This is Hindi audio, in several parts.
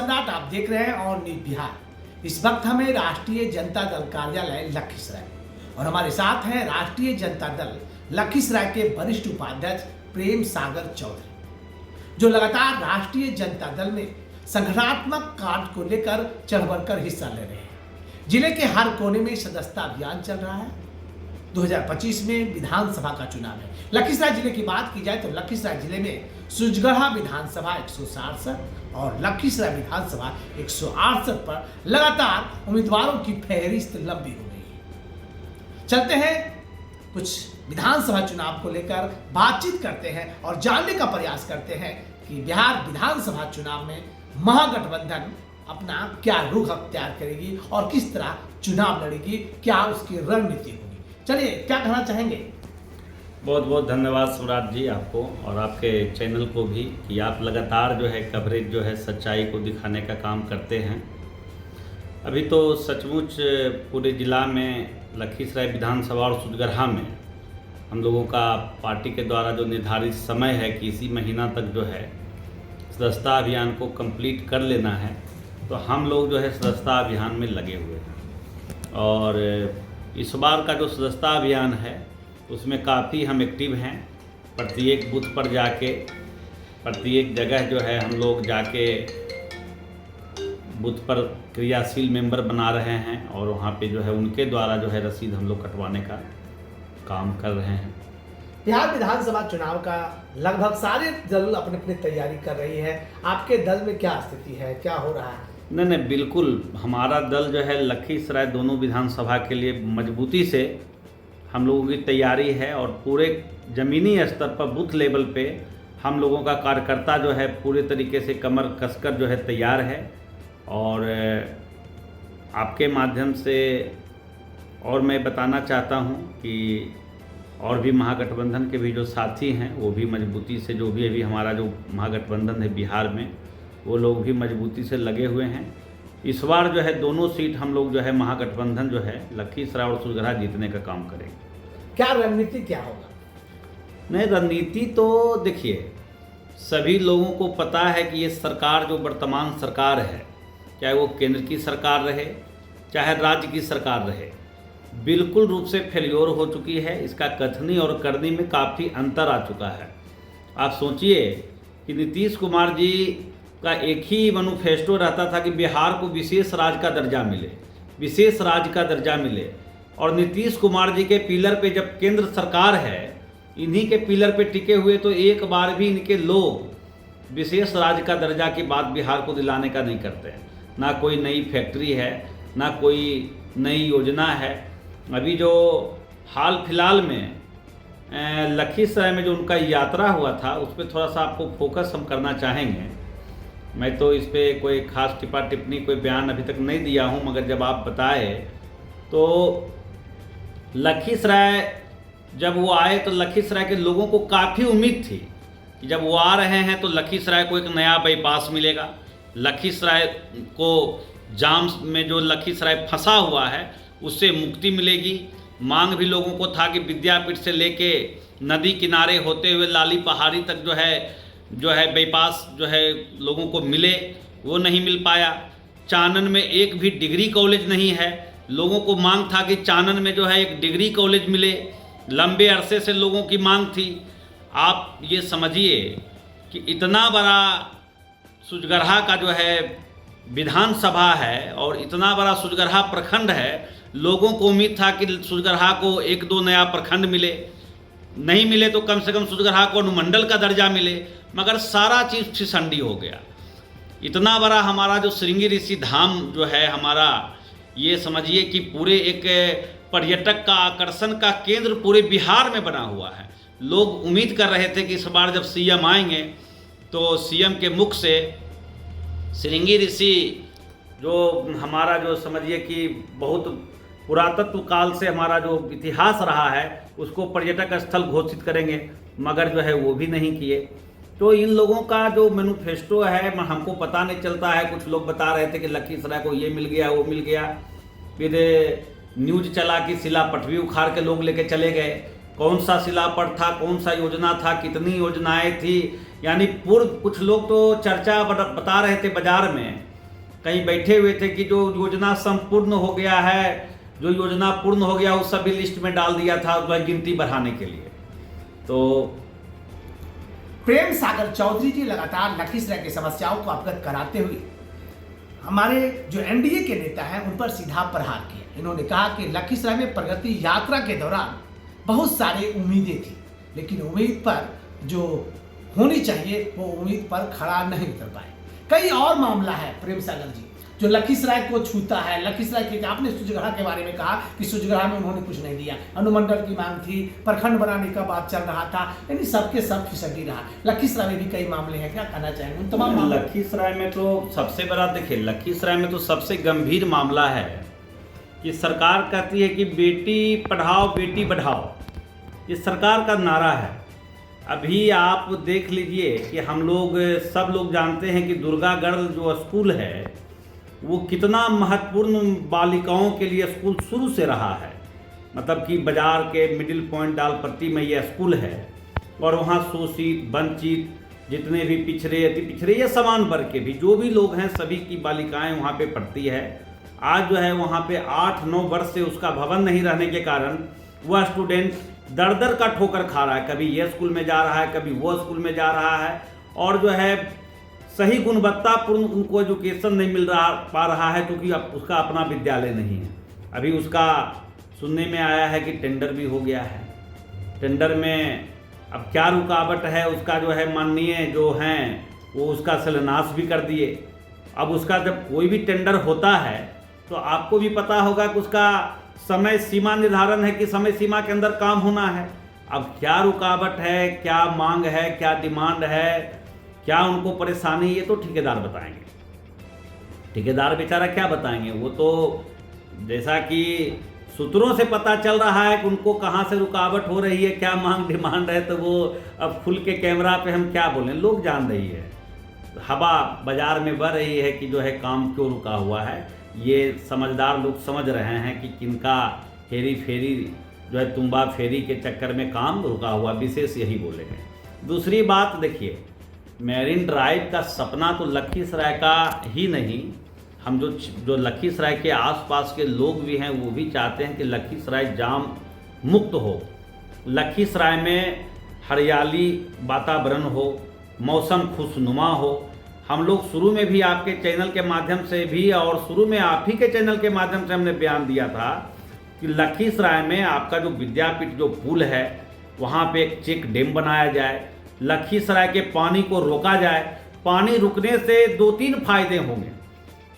सम्राट आप देख रहे हैं और न्यूज बिहार। इस वक्त हमें राष्ट्रीय जनता दल कार्यालय लखीसराय और हमारे साथ हैं राष्ट्रीय जनता दल लखीसराय के वरिष्ठ उपाध्यक्ष प्रेम सागर चौधरी, जो लगातार राष्ट्रीय जनता दल में संगठनात्मक कार्य को लेकर चढ़ बढ़कर हिस्सा ले रहे हैं। जिले के हर कोने में सदस्यता अभियान चल रहा है। 2025 में विधानसभा का चुनाव है। लखीसराय जिले की बात की जाए तो लखीसराय जिले में सुजगढ़ा विधानसभा 167 और लखीसराय विधानसभा 168 पर लगातार उम्मीदवारों की फहरिस्त लंबी हो गई है। चलते हैं कुछ विधानसभा चुनाव को लेकर बातचीत करते हैं और जानने का प्रयास करते हैं कि बिहार विधानसभा चुनाव में महागठबंधन अपना क्या रुख अख्तियार करेगी और किस तरह चुनाव लड़ेगी, क्या उसकी रणनीति होगी। चलिए, क्या कहना चाहेंगे? बहुत बहुत धन्यवाद सम्राट जी आपको और आपके चैनल को भी कि आप लगातार जो है कवरेज जो है सच्चाई को दिखाने का काम करते हैं। अभी तो सचमुच पूरे ज़िला में लखीसराय विधानसभा और सुजगढ़ा में हम लोगों का पार्टी के द्वारा जो निर्धारित समय है कि इसी महीना तक जो है सदस्यता अभियान को कंप्लीट कर लेना है, तो हम लोग जो है सदस्यता अभियान में लगे हुए हैं। और इस बार का जो सदस्यता अभियान है उसमें काफ़ी हम एक्टिव हैं। प्रत्येक बूथ पर जाके, प्रत्येक जगह जो है हम लोग जाके बूथ पर क्रियाशील मेंबर बना रहे हैं और वहाँ पे जो है उनके द्वारा जो है रसीद हम लोग कटवाने का काम कर रहे हैं। बिहार विधानसभा चुनाव का लगभग सारे दल अपनी अपनी तैयारी कर रही है। आपके दल में क्या स्थिति है, क्या हो रहा है? नहीं, बिल्कुल हमारा दल जो है लखीसराय दोनों विधानसभा के लिए मजबूती से हम लोगों की तैयारी है और पूरे ज़मीनी स्तर पर बूथ लेवल पे हम लोगों का कार्यकर्ता जो है पूरे तरीके से कमर कसकर जो है तैयार है। और आपके माध्यम से और मैं बताना चाहता हूं कि और भी महागठबंधन के भी जो साथी हैं वो भी मजबूती से, जो भी अभी हमारा जो महागठबंधन है बिहार में, वो लोग भी मजबूती से लगे हुए हैं। इस बार जो है दोनों सीट हम लोग जो है महागठबंधन जो है लखीसराय और सुजगढ़ा जीतने का काम करेंगे। क्या रणनीति क्या होगा? नहीं, रणनीति तो देखिए सभी लोगों को पता है कि ये सरकार जो वर्तमान सरकार है, चाहे वो केंद्र की सरकार रहे चाहे राज्य की सरकार रहे, बिल्कुल रूप से फेल्योर हो चुकी है। इसका कथनी और करनी में काफ़ी अंतर आ चुका है। आप सोचिए कि नीतीश कुमार जी का एक ही मैनिफेस्टो रहता था कि बिहार को विशेष राज्य का दर्जा मिले, विशेष राज्य का दर्जा मिले। और नीतीश कुमार जी के पिलर पे जब केंद्र सरकार है, इन्हीं के पिलर पे टिके हुए, तो एक बार भी इनके लोग विशेष राज्य का दर्जा की बात बिहार को दिलाने का नहीं करते हैं। ना कोई नई फैक्ट्री है, ना कोई नई योजना है। अभी जो हाल फिलहाल में लखीसराय में जो उनका यात्रा हुआ था, उस पर थोड़ा सा आपको फोकस हम करना चाहेंगे। मैं तो इस पर कोई खास टिप्पा टिप्पणी कोई बयान अभी तक नहीं दिया हूं, मगर जब आप बताए तो लखीसराय जब वो आए तो लखीसराय के लोगों को काफ़ी उम्मीद थी कि जब वो आ रहे हैं तो लखीसराय को एक नया बाईपास मिलेगा, लखीसराय को जाम में जो लखीसराय फंसा हुआ है उससे मुक्ति मिलेगी। मांग भी लोगों को था कि विद्यापीठ से लेके नदी किनारे होते हुए लाली पहाड़ी तक जो है बाईपास जो है लोगों को मिले, वो नहीं मिल पाया। चानन में एक भी डिग्री कॉलेज नहीं है, लोगों को मांग था कि चानन में जो है एक डिग्री कॉलेज मिले, लंबे अरसे से लोगों की मांग थी। आप ये समझिए कि इतना बड़ा सुजगढ़ा का जो है विधानसभा है और इतना बड़ा सुजगढ़ा प्रखंड है, लोगों को उम्मीद था कि सुजगढ़ा को एक दो नया प्रखंड मिले, नहीं मिले तो कम से कम सुजगढ़ा को अनुमंडल का दर्जा मिले, मगर सारा चीज़ फिसंडी हो गया। इतना बड़ा हमारा जो श्रृंगी ऋषि धाम जो है हमारा, ये समझिए कि पूरे एक पर्यटक का आकर्षण का केंद्र पूरे बिहार में बना हुआ है। लोग उम्मीद कर रहे थे कि इस बार जब सीएम आएंगे तो सीएम के मुख से श्रृंगी ऋषि जो हमारा जो समझिए कि बहुत पुरातत्व काल से हमारा जो इतिहास रहा है उसको पर्यटक स्थल घोषित करेंगे, मगर जो है वो भी नहीं किए। तो इन लोगों का जो मैनिफेस्टो है हमको पता नहीं चलता है। कुछ लोग बता रहे थे कि लखीसराय को ये मिल गया वो मिल गया, फिर न्यूज चला कि शिला पटवी उखाड़ के लोग लेके चले गए। कौन सा शिलापट था, कौन सा योजना था, कितनी योजनाएं थी, यानी पूर्व कुछ लोग तो चर्चा बता रहे थे बाजार में कहीं बैठे हुए थे कि जो योजना संपूर्ण हो गया है, जो योजना पूर्ण हो गया उस सभी लिस्ट में डाल दिया था वह गिनती बढ़ाने के लिए। तो प्रेम सागर चौधरी जी लगातार लखीसराय की समस्याओं को अवगत कराते हुए हमारे जो एनडीए के नेता हैं उन पर सीधा प्रहार किया। इन्होंने कहा कि लखीसराय में प्रगति यात्रा के दौरान बहुत सारी उम्मीदें थी, लेकिन उम्मीद पर जो होनी चाहिए वो उम्मीद पर खड़ा नहीं उतर पाए। कई और मामला है प्रेम सागर जी जो लखीसराय को छूता है। लखीसराय के आपने सूर्यगढ़ा के बारे में कहा कि सूर्यगढ़ा में उन्होंने कुछ नहीं दिया, अनुमंडल की मांग थी, प्रखंड बनाने का बात चल रहा था, यानी सबके सब फिसडी रहा। लखीसराय में भी कई मामले हैं, क्या कहना चाहेंगे उन तमाम मामले? लखीसराय में तो सबसे बड़ा देखिए, लखीसराय में तो सबसे गंभीर मामला है कि सरकार कहती है कि बेटी पढ़ाओ बेटी बढ़ाओ, ये सरकार का नारा है। अभी आप देख लीजिए कि हम लोग सब लोग जानते हैं कि दुर्गागढ़ जो स्कूल है वो कितना महत्वपूर्ण बालिकाओं के लिए स्कूल शुरू से रहा है। मतलब कि बाजार के मिडिल पॉइंट दालपट्टी में यह स्कूल है और वहाँ शोषित वंचित जितने भी पिछड़े अति पिछड़े या समान वर्ग के भी जो भी लोग हैं सभी की बालिकाएं वहाँ पे पढ़ती है। आज जो है वहाँ पे 8-9 वर्ष से उसका भवन नहीं रहने के कारण वह स्टूडेंट दर दर का ठोकर खा रहा है, कभी ये स्कूल में जा रहा है कभी वो स्कूल में जा रहा है और जो है सही गुणवत्तापूर्ण उनको एजुकेशन नहीं मिल पा रहा है क्योंकि अब उसका अपना विद्यालय नहीं है। अभी उसका सुनने में आया है कि टेंडर भी हो गया है। टेंडर में अब क्या रुकावट है उसका जो है माननीय जो हैं वो उसका शिलान्यास भी कर दिए। अब उसका जब कोई भी टेंडर होता है तो आपको भी पता होगा कि उसका समय सीमा निर्धारण है कि समय सीमा के अंदर काम होना है। अब क्या रुकावट है, क्या मांग है, क्या डिमांड है, क्या उनको परेशानी, ये तो ठेकेदार बताएंगे। ठेकेदार बेचारा क्या बताएंगे, वो तो जैसा कि सूत्रों से पता चल रहा है कि उनको कहाँ से रुकावट हो रही है, क्या मांग डिमांड है, तो वो अब खुल के कैमरा पे हम क्या बोलें, लोग जान रही है। हवा बाजार में बढ़ रही है कि जो है काम क्यों रुका हुआ है। ये समझदार लोग समझ रहे हैं कि किनका हेरी फेरी जो है तुम्बा फेरी के चक्कर में काम रुका हुआ, विशेष यही बोलेंगे। दूसरी बात देखिए, मैरिन ड्राइव का सपना तो लखीसराय का ही नहीं, हम जो लखीसराय के आसपास के लोग भी हैं वो भी चाहते हैं कि लखीसराय जाम मुक्त हो, लखीसराय में हरियाली वातावरण हो, मौसम खुशनुमा हो। हम लोग शुरू में भी आपके चैनल के माध्यम से भी और शुरू में आप ही के चैनल के माध्यम से हमने बयान दिया था कि लखीसराय में आपका जो विद्यापीठ जो पुल है वहाँ पे एक चेक डैम बनाया जाए, लखीसराय के पानी को रोका जाए। पानी रुकने से 2-3 फायदे होंगे।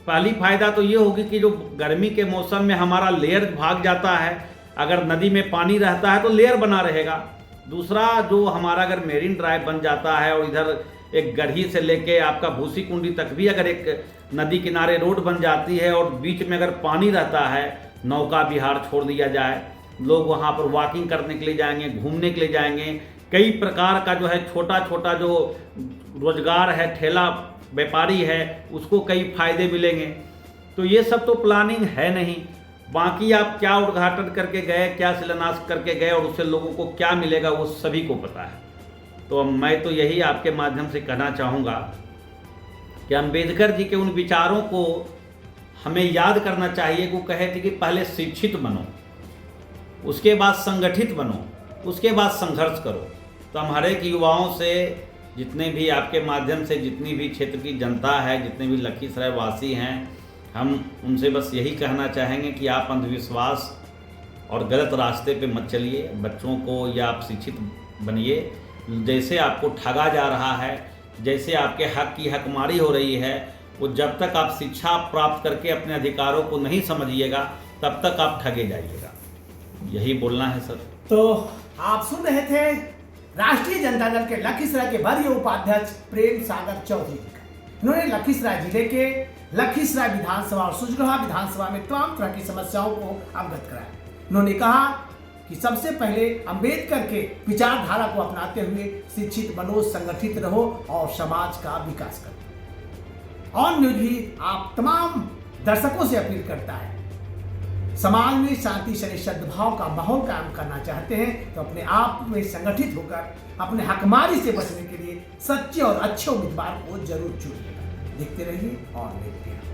पहली फायदा तो ये होगी कि जो गर्मी के मौसम में हमारा लेयर भाग जाता है, अगर नदी में पानी रहता है तो लेयर बना रहेगा। दूसरा जो हमारा अगर मेरीन ड्राइव बन जाता है और इधर एक गढ़ी से लेके आपका भूसी कुंडी तक भी अगर एक नदी किनारे रोड बन जाती है और बीच में अगर पानी रहता है, नौका विहार छोड़ दिया जाए, लोग वहाँ पर वॉकिंग करने के लिए जाएंगे, घूमने के लिए जाएंगे। कई प्रकार का जो है छोटा छोटा जो रोजगार है, ठेला व्यापारी है, उसको कई फायदे मिलेंगे। तो ये सब तो प्लानिंग है नहीं। बाकी आप क्या उद्घाटन करके गए, क्या शिलान्यास करके गए और उससे लोगों को क्या मिलेगा वो सभी को पता है। तो मैं तो यही आपके माध्यम से कहना चाहूँगा कि अम्बेडकर जी के उन विचारों को हमें याद करना चाहिए। वो कहे थे कि पहले शिक्षित बनो, उसके बाद संगठित बनो, उसके बाद संघर्ष करो। तो हम हर एक युवाओं से, जितने भी आपके माध्यम से जितनी भी क्षेत्र की जनता है, जितने भी लखीसराय वासी हैं, हम उनसे बस यही कहना चाहेंगे कि आप अंधविश्वास और गलत रास्ते पे मत चलिए। बच्चों को या आप शिक्षित बनिए। जैसे आपको ठगा जा रहा है, जैसे आपके हक की हकमारी हो रही है, वो जब तक आप शिक्षा प्राप्त करके अपने अधिकारों को नहीं समझिएगा तब तक आप ठगे जाइएगा। यही बोलना है सर। तो आप सुन रहे थे राष्ट्रीय जनता दल के लखीसराय के वरीय उपाध्यक्ष प्रेम सागर चौधरी। इन्होंने लखीसराय जिले के लखीसराय विधानसभा और सूर्यगढ़ा विधानसभा में तमाम तरह की समस्याओं को अवगत कराया। उन्होंने कहा कि सबसे पहले अंबेडकर के विचारधारा को अपनाते हुए शिक्षित बनो, संगठित रहो और समाज का विकास करो। ऑन न्यूज भी आप तमाम दर्शकों से अपील करता है, समाज में शांति से सद्भाव का माहौल कायम करना चाहते हैं तो अपने आप में संगठित होकर अपने हकमारी से बचने के लिए सच्चे और अच्छे उम्मीदवार को जरूर चुनिएगा। देखते रहिए और देखते हैं।